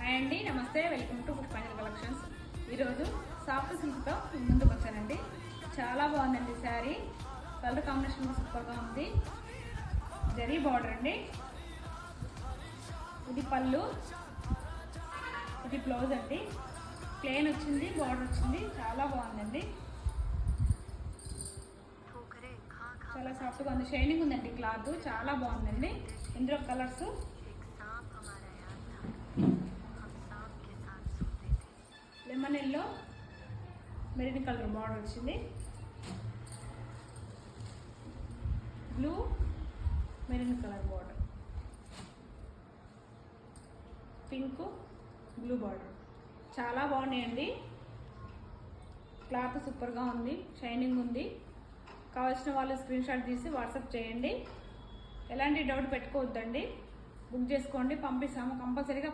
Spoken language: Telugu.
హాయ్ అండి, నమస్తే. వెల్కమ్ టు పుష్పాంజలి కలెక్షన్స్. ఈరోజు సాఫ్ట్ సిల్క్తో ముందుకు వచ్చానండి. చాలా బాగుందండి శారీ. కలర్ కాంబినేషన్ సూపర్గా ఉంది. జరీ బార్డర్ అండి. ఇది పళ్ళు, ఇది బ్లౌజ్ అండి. ప్లెయిన్ వచ్చింది, బార్డర్ వచ్చింది. చాలా బాగుందండి. చాలా సాఫ్ట్గా ఉంది, షైనింగ్ ఉందండి. క్లాత్ చాలా బాగుందండి. ఇందులో colours lemon yellow, maroon colour border వచ్చింది. Blue, maroon colour border, pink, blue border. చాలా బాగున్నాయండి. క్లాత్ సూపర్గా ఉంది, షైనింగ్ ఉంది. కావాల్సిన వాళ్ళు స్క్రీన్ షాట్ తీసి వాట్సాప్ చేయండి. ఎలాంటి డౌట్ పెట్టుకోవద్దండి. బుక్ చేసుకోండి, పంపిస్తాము. కంపల్సరీగా